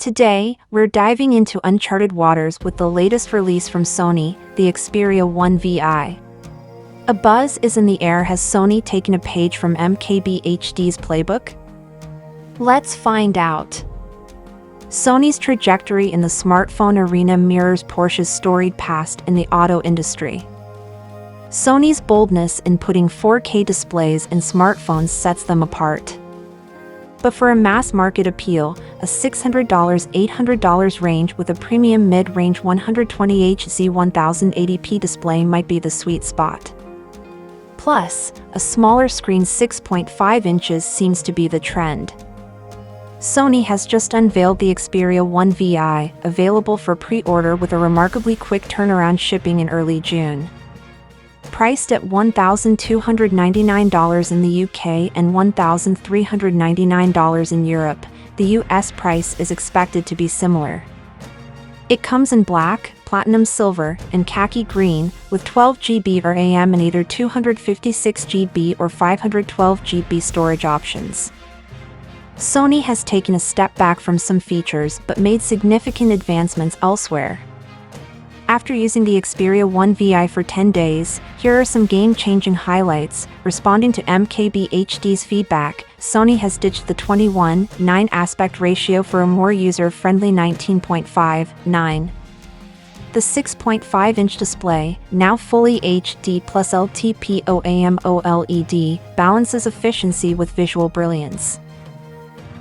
Today, we're diving into uncharted waters with the latest release from Sony, the Xperia 1 VI. A buzz is in the air. Has Sony taken a page from MKBHD's playbook? Let's find out. Sony's trajectory in the smartphone arena mirrors Porsche's storied past in the auto industry. Sony's boldness in putting 4K displays in smartphones sets them apart. But for a mass-market appeal, a $600–$800 range with a premium mid-range 120Hz 1080p display might be the sweet spot. Plus, a smaller screen 6.5 inches seems to be the trend. Sony has just unveiled the Xperia 1 VI, available for pre-order with a remarkably quick turnaround, shipping in early June. Priced at $1,299 in the UK and $1,399 in Europe, the US price is expected to be similar. It comes in black, platinum silver, and khaki green, with 12GB RAM and either 256GB or 512GB storage options. Sony has taken a step back from some features but made significant advancements elsewhere. After using the Xperia 1 VI for 10 days, here are some game-changing highlights. Responding to MKBHD's feedback, Sony has ditched the 21:9 aspect ratio for a more user-friendly 19.5:9. The 6.5-inch display, now fully HD plus LTPO-AMOLED, balances efficiency with visual brilliance.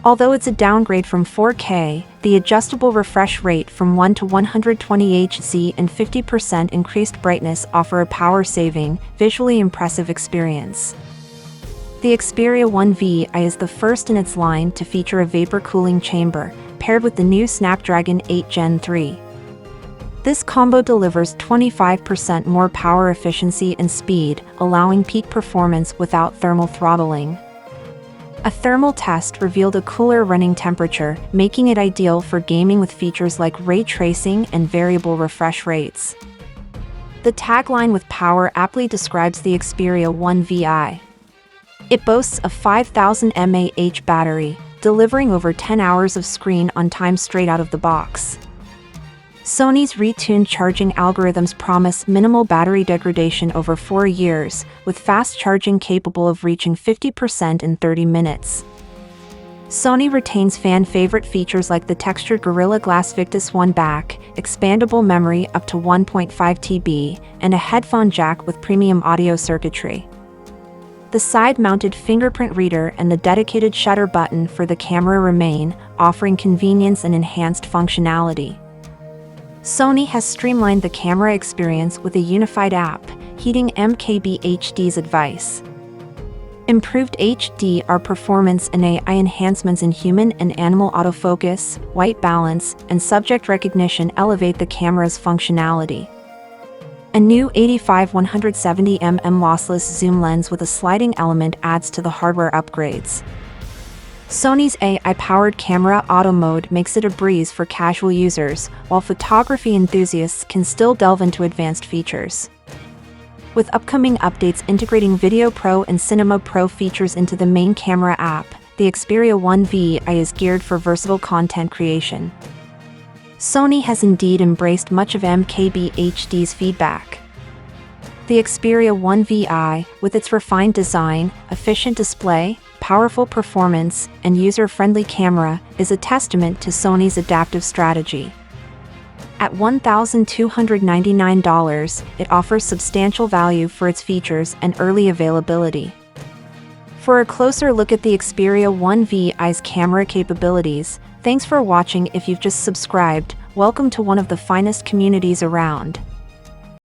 Although it's a downgrade from 4K, the adjustable refresh rate from 1 to 120Hz and 50% increased brightness offer a power-saving, visually impressive experience. The Xperia 1 VI is the first in its line to feature a vapor cooling chamber, paired with the new Snapdragon 8 Gen 3. This combo delivers 25% more power efficiency and speed, allowing peak performance without thermal throttling. A thermal test revealed a cooler running temperature, making it ideal for gaming with features like ray tracing and variable refresh rates. The tagline with power aptly describes the Xperia 1 VI. It boasts a 5000 mAh battery, delivering over 10 hours of screen-on time straight out of the box. Sony's retuned charging algorithms promise minimal battery degradation over 4 years, with fast charging capable of reaching 50% in 30 minutes. Sony retains fan-favorite features like the textured Gorilla Glass Victus One back, expandable memory up to 1.5 TB, and a headphone jack with premium audio circuitry. The side-mounted fingerprint reader and the dedicated shutter button for the camera remain, offering convenience and enhanced functionality. Sony has streamlined the camera experience with a unified app, heeding MKBHD's advice. Improved HDR performance and AI enhancements in human and animal autofocus, white balance, and subject recognition elevate the camera's functionality. A new 85-170mm lossless zoom lens with a sliding element adds to the hardware upgrades. Sony's AI-powered camera auto mode makes it a breeze for casual users, while photography enthusiasts can still delve into advanced features. With upcoming updates integrating Video Pro and Cinema Pro features into the main camera app, the Xperia 1 VI is geared for versatile content creation. Sony has indeed embraced much of MKBHD's feedback. The Xperia 1 VI, with its refined design, efficient display, powerful performance, and user-friendly camera, is a testament to Sony's adaptive strategy. At $1,299, it offers substantial value for its features and early availability. For a closer look at the Xperia 1 VI's camera capabilities, thanks for watching. If you've just subscribed, welcome to one of the finest communities around.